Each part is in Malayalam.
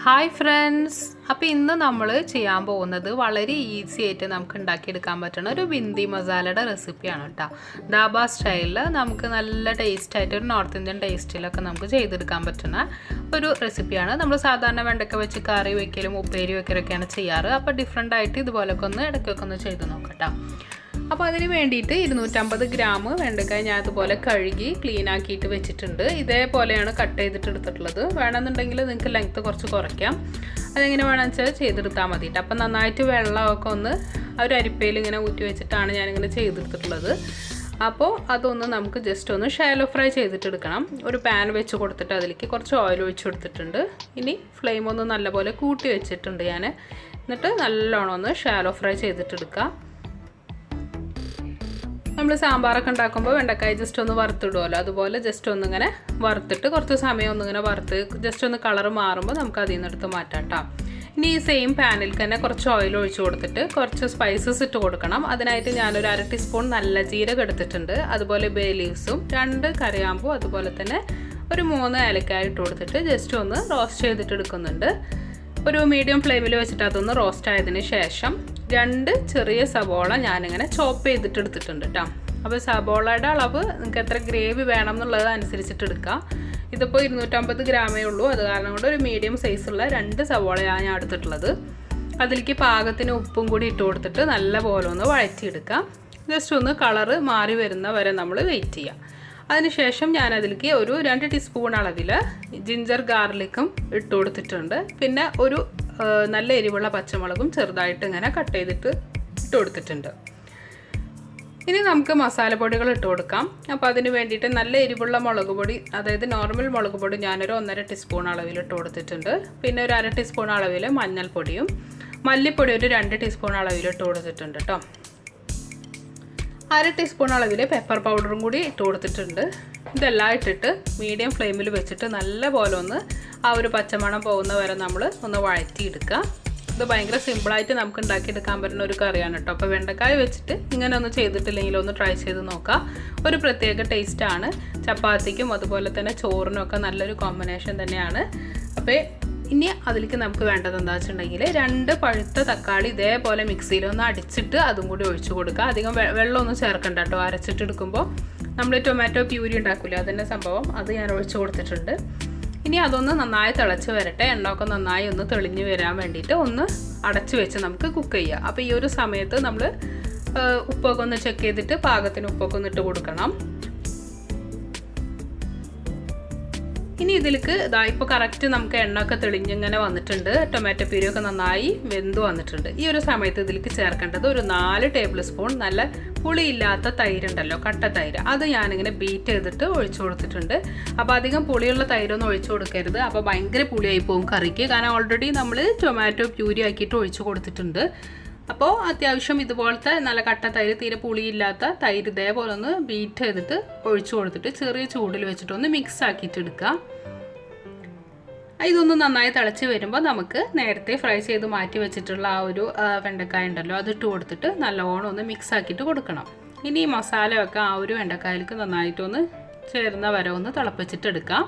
ഹായ് ഫ്രണ്ട്സ്, അപ്പോൾ ഇന്ന് നമ്മൾ ചെയ്യാൻ പോകുന്നത് വളരെ ഈസി ആയിട്ട് നമുക്ക് ഉണ്ടാക്കിയെടുക്കാൻ പറ്റുന്ന ഒരു ബിന്ദി മസാലയുടെ റെസിപ്പിയാണ് കേട്ടോ. ധാബ സ്റ്റൈലിൽ നമുക്ക് നല്ല ടേസ്റ്റായിട്ട് ഒരു നോർത്ത് ഇന്ത്യൻ ടേസ്റ്റിലൊക്കെ നമുക്ക് ചെയ്തെടുക്കാൻ പറ്റുന്ന ഒരു റെസിപ്പിയാണ്. നമ്മൾ സാധാരണ വെണ്ടയ്ക്ക വെച്ച് കറി വയ്ക്കലും ഉപ്പേരി വയ്ക്കലൊക്കെയാണ് ചെയ്യാറ്. അപ്പോൾ ഡിഫറെൻ്റ് ആയിട്ട് ഇതുപോലൊക്കെ ഒന്ന് ഇടയ്ക്കൊക്കെ ഒന്ന് ചെയ്ത് നോക്കട്ടോ. അപ്പോൾ അതിന് വേണ്ടിയിട്ട് 250 ഗ്രാം വെണ്ടയ്ക്കായ ഞാൻ അതുപോലെ കഴുകി ക്ലീൻ ആക്കിയിട്ട് വെച്ചിട്ടുണ്ട്. ഇതേപോലെയാണ് കട്ട് ചെയ്തിട്ട് എടുത്തിട്ടുള്ളത്. വേണമെന്നുണ്ടെങ്കിൽ നിങ്ങൾക്ക് ലെങ്ത്ത് കുറച്ച് കുറയ്ക്കാം. അതെങ്ങനെ വേണമെന്ന് വെച്ചാൽ ചെയ്തെടുത്താൽ മതിയിട്ട്. അപ്പം നന്നായിട്ട് വെള്ളമൊക്കെ ഒന്ന് ഒരു അരിപ്പയിൽ ഇങ്ങനെ ഊറ്റി വെച്ചിട്ടാണ് ഞാനിങ്ങനെ ചെയ്തെടുത്തിട്ടുള്ളത്. അപ്പോൾ അതൊന്ന് നമുക്ക് ജസ്റ്റ് ഒന്ന് ഷാലോ ഫ്രൈ ചെയ്തിട്ടെടുക്കണം. ഒരു പാൻ വെച്ച് കൊടുത്തിട്ട് അതിലേക്ക് കുറച്ച് ഓയിൽ ഒഴിച്ച് കൊടുത്തിട്ടുണ്ട്. ഇനി ഫ്ലെയിം ഒന്ന് നല്ലപോലെ കൂട്ടി വെച്ചിട്ടുണ്ട് ഞാൻ. എന്നിട്ട് നല്ലോണം ഒന്ന് ഷാലോ ഫ്രൈ ചെയ്തിട്ടെടുക്കാം. നമ്മൾ സാമ്പാറൊക്കെ ഉണ്ടാക്കുമ്പോൾ വെണ്ടക്കായ ജസ്റ്റ് ഒന്ന് വറുത്തിടുമല്ലോ, അതുപോലെ ജസ്റ്റ് ഒന്നിങ്ങനെ വറുത്തിട്ട് കുറച്ച് സമയം ഒന്നിങ്ങനെ വറുത്ത് ജസ്റ്റ് ഒന്ന് കളർ മാറുമ്പോൾ നമുക്ക് അതിൽ നിന്ന് എടുത്ത് മാറ്റാം കേട്ടോ. ഇനി ഈ സെയിം പാനിൽ തന്നെ കുറച്ച് ഓയിൽ ഒഴിച്ച് കൊടുത്തിട്ട് കുറച്ച് സ്പൈസസ് ഇട്ട് കൊടുക്കണം. അതിനായിട്ട് ഞാനൊരു 1/2 ടീസ്പൂൺ നല്ല ജീരകം എടുത്തിട്ടുണ്ട്, അതുപോലെ ബേ ലീവ്സും 2 കറിയാമ്പും അതുപോലെ തന്നെ ഒരു 3 ഏലക്കായ ഇട്ട് കൊടുത്തിട്ട് ജസ്റ്റ് ഒന്ന് റോസ്റ്റ് ചെയ്തിട്ട് എടുക്കുന്നുണ്ട്. ഒരു മീഡിയം ഫ്ലെയിമിൽ വെച്ചിട്ട് അതൊന്ന് റോസ്റ്റ് ആയതിന് ശേഷം 2 ചെറിയ സവോള ഞാനിങ്ങനെ ചോപ്പ് ചെയ്തിട്ട് എടുത്തിട്ടുണ്ട് കേട്ടോ. അപ്പോൾ സവോളയുടെ അളവ് നിങ്ങൾക്ക് എത്ര ഗ്രേവി വേണം എന്നുള്ളത് അനുസരിച്ചിട്ട് എടുക്കാം. ഇതിപ്പോൾ 250 ഗ്രാമേ ഉള്ളൂ. അത് കാരണം കൊണ്ട് ഒരു മീഡിയം സൈസുള്ള 2 സവോളയാണ് ഞാൻ എടുത്തിട്ടുള്ളത്. അതിലേക്ക് പാകത്തിന് ഉപ്പും കൂടി ഇട്ട് കൊടുത്തിട്ട് നല്ലപോലെ ഒന്ന് വഴറ്റിയെടുക്കാം. ജസ്റ്റ് ഒന്ന് കളറ് മാറി വരുന്ന വരെ നമ്മൾ വെയിറ്റ് ചെയ്യാം. അതിനുശേഷം ഞാനതിലേക്ക് ഒരു 2 ടീസ്പൂൺ അളവിൽ ജിഞ്ചർ ഗാർലിക്കും ഇട്ട് കൊടുത്തിട്ടുണ്ട്. പിന്നെ ഒരു നല്ല എരിവുള്ള പച്ചമുളകും ചെറുതായിട്ട് ഇങ്ങനെ കട്ട് ചെയ്തിട്ട് ഇട്ട് കൊടുത്തിട്ടുണ്ട്. ഇനി നമുക്ക് മസാലപ്പൊടികൾ ഇട്ട് കൊടുക്കാം. അപ്പോൾ അതിന് വേണ്ടിയിട്ട് നല്ല എരിവുള്ള മുളക് പൊടി, അതായത് നോർമൽ മുളക് പൊടി ഞാനൊരു 1.5 ടീസ്പൂൺ അളവിൽ ഇട്ട് കൊടുത്തിട്ടുണ്ട്. പിന്നെ ഒരു 1/2 ടീസ്പൂൺ അളവിൽ മഞ്ഞൾപ്പൊടിയും മല്ലിപ്പൊടി ഒരു 2 ടീസ്പൂൺ അളവിൽ ഇട്ട് കൊടുത്തിട്ടുണ്ട് കേട്ടോ. 1/2 ടീസ്പൂൺ അളവിൽ പെപ്പർ പൗഡറും കൂടി ഇട്ട് കൊടുത്തിട്ടുണ്ട്. ഇതെല്ലാം ഇട്ടിട്ട് മീഡിയം ഫ്ലെയിമിൽ വെച്ചിട്ട് നല്ലപോലെ ഒന്ന് ആ ഒരു പച്ചമണം പോകുന്ന വരെ നമ്മൾ ഒന്ന് വഴറ്റിയെടുക്കുക. ഇത് ഭയങ്കര സിമ്പിളായിട്ട് നമുക്ക് ഉണ്ടാക്കിയെടുക്കാൻ പറ്റുന്ന ഒരു കറിയാണ് കേട്ടോ. അപ്പോൾ വെണ്ടക്കായ വെച്ചിട്ട് ഇങ്ങനെ ഒന്ന് ചെയ്തിട്ടില്ലെങ്കിൽ ഒന്ന് ട്രൈ ചെയ്ത് നോക്കാം. ഒരു പ്രത്യേക ടേസ്റ്റാണ്. ചപ്പാത്തിക്കും അതുപോലെ തന്നെ ചോറിനും ഒക്കെ നല്ലൊരു കോമ്പിനേഷൻ തന്നെയാണ്. അപ്പോൾ ഇനി അതിലേക്ക് നമുക്ക് വേണ്ടത് എന്താ വെച്ചിട്ടുണ്ടെങ്കിൽ 2 പഴുത്ത തക്കാളി ഇതേപോലെ മിക്സിയിലൊന്ന് അടിച്ചിട്ട് അതും കൂടി ഒഴിച്ചു കൊടുക്കുക. അധികം വെള്ളമൊന്നും ചേർക്കണ്ട കേട്ടോ. അരച്ചിട്ടെടുക്കുമ്പോൾ നമ്മൾ ടൊമാറ്റോ പ്യൂരി ഉണ്ടാക്കില്ല, അതിൻ്റെ സംഭവം അത് ഞാൻ ഒഴിച്ചു കൊടുത്തിട്ടുണ്ട്. ഇനി അതൊന്ന് നന്നായി തിളച്ച് വരട്ടെ. എണ്ണയൊക്കെ നന്നായി ഒന്ന് തെളിഞ്ഞ് വരാൻ വേണ്ടിയിട്ട് ഒന്ന് അടച്ച് വെച്ച് നമുക്ക് കുക്ക് ചെയ്യാം. അപ്പോൾ ഈ ഒരു സമയത്ത് നമ്മൾ ഉപ്പൊക്കെ ഒന്ന് ചെക്ക് ചെയ്തിട്ട് പാകത്തിന് ഉപ്പൊക്കെ ഒന്ന് ഇട്ട് കൊടുക്കണം. ഇനി ഇതിലേക്ക് ഇപ്പോൾ കറക്റ്റ് നമുക്ക് എണ്ണയൊക്കെ തെളിഞ്ഞിങ്ങനെ വന്നിട്ടുണ്ട്. ടൊമാറ്റോ പ്യൂരിയൊക്കെ നന്നായി വെന്ത് വന്നിട്ടുണ്ട്. ഈ ഒരു സമയത്ത് ഇതിലേക്ക് ചേർക്കേണ്ടത് ഒരു 4 ടേബിൾ സ്പൂൺ നല്ല പുളിയില്ലാത്ത തൈരുണ്ടല്ലോ, കട്ട തൈര്, അത് ഞാനിങ്ങനെ ബീറ്റ് ചെയ്തിട്ട് ഒഴിച്ചു കൊടുത്തിട്ടുണ്ട്. അപ്പോൾ അധികം പുളിയുള്ള തൈരൊന്നും ഒഴിച്ചു കൊടുക്കരുത്. അപ്പോൾ ഭയങ്കര പുളിയായി പോകും കറിക്ക്. കാരണം ഓൾറെഡി നമ്മൾ ടൊമാറ്റോ പ്യൂരി ആക്കിയിട്ട് ഒഴിച്ചു കൊടുത്തിട്ടുണ്ട്. അപ്പോൾ അത്യാവശ്യം ഇതുപോലത്തെ നല്ല കട്ട തൈര്, തീരെ പുളിയില്ലാത്ത തൈര് ഇതേപോലെ ഒന്ന് ബീറ്റ് ചെയ്തിട്ട് ഒഴിച്ചു കൊടുത്തിട്ട് ചെറിയ ചൂടിൽ വെച്ചിട്ടൊന്ന് മിക്സ് ആക്കിയിട്ട് എടുക്കുക. ഇതൊന്ന് നന്നായി തിളച്ച് വരുമ്പോൾ നമുക്ക് നേരത്തെ ഫ്രൈ ചെയ്ത് മാറ്റി വെച്ചിട്ടുള്ള ആ ഒരു വെണ്ടക്കായ ഉണ്ടല്ലോ, അതിട്ട് കൊടുത്തിട്ട് നല്ലോണം ഒന്ന് മിക്സ് ആക്കിയിട്ട് കൊടുക്കണം. ഇനി ഈ മസാലയൊക്കെ ആ ഒരു വെണ്ടക്കായലേക്ക് നന്നായിട്ടൊന്ന് ചേർന്ന വരെ ഒന്ന് തിളപ്പിച്ചിട്ട് എടുക്കാം.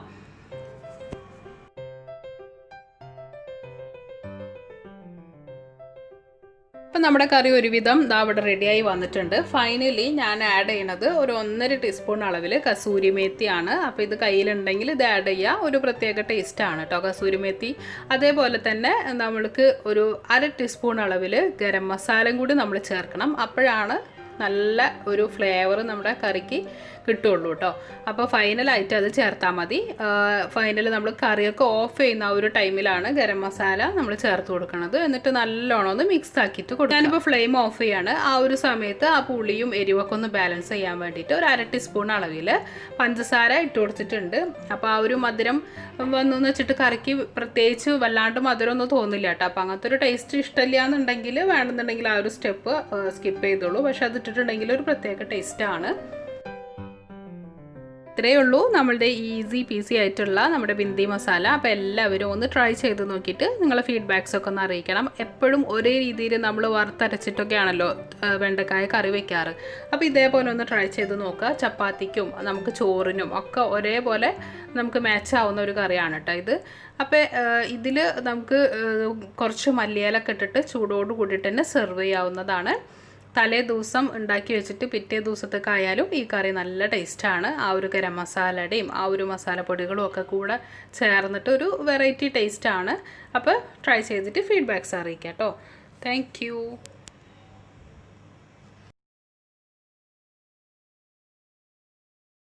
അപ്പം നമ്മുടെ കറി ഒരുവിധം ഇവിടെ റെഡിയായി വന്നിട്ടുണ്ട്. ഫൈനലി ഞാൻ ആഡ് ചെയ്യണത് ഒരു 1.5 ടീസ്പൂൺ അളവിൽ കസൂരി മേത്തിയാണ്. അപ്പോൾ ഇത് കയ്യിലുണ്ടെങ്കിൽ ഇത് ആഡ് ചെയ്യുക. ഒരു പ്രത്യേക ടേസ്റ്റാണ് കേട്ടോ കസൂരി മേത്തി. അതേപോലെ തന്നെ നമ്മൾക്ക് ഒരു 1/2 ടീസ്പൂൺ അളവിൽ ഗരം മസാലയും കൂടി നമ്മൾ ചേർക്കണം. അപ്പോഴാണ് നല്ല ഒരു ഫ്ലേവർ നമ്മുടെ കറിക്ക് കിട്ടുള്ളൂ കേട്ടോ. അപ്പോൾ ഫൈനലായിട്ട് അത് ചേർത്താൽ മതി. ഫൈനൽ നമ്മൾ കറിയൊക്കെ ഓഫ് ചെയ്യുന്ന ആ ഒരു ടൈമിലാണ് ഗരം മസാല നമ്മൾ ചേർത്ത് കൊടുക്കുന്നത്. എന്നിട്ട് നല്ലോണം ഒന്ന് മിക്സ് ആക്കിയിട്ട് കൊടുക്കും. ഞാനിപ്പോൾ ഫ്ലെയിം ഓഫ് ചെയ്യാണ്. ആ ഒരു സമയത്ത് ആ പുളിയും എരിവൊക്കെ ഒന്ന് ബാലൻസ് ചെയ്യാൻ വേണ്ടിയിട്ട് ഒരു 1/2 ടീസ്പൂൺ അളവിൽ പഞ്ചസാര ഇട്ട് കൊടുത്തിട്ടുണ്ട്. അപ്പോൾ ആ ഒരു മധുരം വന്നെന്ന് വെച്ചിട്ട് കറിക്ക് പ്രത്യേകിച്ച് വല്ലാണ്ട് മധുരം ഒന്നും തോന്നില്ല കേട്ടോ. അപ്പോൾ അങ്ങനത്തെ ഒരു ടേസ്റ്റ് ഇഷ്ടമില്ല എന്നുണ്ടെങ്കിൽ വേണമെന്നുണ്ടെങ്കിൽ ആ ഒരു സ്റ്റെപ്പ് സ്കിപ്പ് ചെയ്തോളൂ. പക്ഷെ അത് ഇട്ടിട്ടുണ്ടെങ്കിൽ ഒരു പ്രത്യേക ടേസ്റ്റാണ്. ഇത്രയേ ഉള്ളൂ നമ്മളുടെ ഈസി പീസി ആയിട്ടുള്ള നമ്മുടെ ബിന്ദി മസാല. അപ്പോൾ എല്ലാവരും ഒന്ന് ട്രൈ ചെയ്ത് നോക്കിയിട്ട് നിങ്ങളെ ഫീഡ്ബാക്സൊക്കെ ഒന്ന് അറിയിക്കണം. എപ്പോഴും ഒരേ രീതിയിൽ നമ്മൾ വറുത്തരച്ചിട്ടൊക്കെയാണല്ലോ വെണ്ടക്കായ കറി വെക്കാറ്. അപ്പോൾ ഇതേപോലെ ഒന്ന് ട്രൈ ചെയ്ത് നോക്കുക. ചപ്പാത്തിക്കും നമുക്ക് ചോറിനും ഒക്കെ ഒരേപോലെ നമുക്ക് മാച്ച് ആവുന്ന ഒരു കറിയാണ് കേട്ടോ ഇത്. അപ്പോൾ ഇതിൽ നമുക്ക് കുറച്ച് മല്ലിയിലൊക്കെ ഇട്ടിട്ട് ചൂടോട് കൂടിയിട്ട് തന്നെ സെർവ് ചെയ്യാവുന്നതാണ്. തലേ ദിവസം ഉണ്ടാക്കി വെച്ചിട്ട് പിറ്റേ ദിവസത്തേക്കായാലും ഈ കറി നല്ല ടേസ്റ്റാണ്. ആ ഒരു ഗരം മസാലയുടെയും ആ ഒരു മസാലപ്പൊടികളും ഒക്കെ കൂടെ ചേർന്നിട്ട് ഒരു വെറൈറ്റി ടേസ്റ്റാണ്. അപ്പോൾ ട്രൈ ചെയ്തിട്ട് ഫീഡ്ബാക്ക്സ് അറിയിക്കാം കേട്ടോ. Thank you.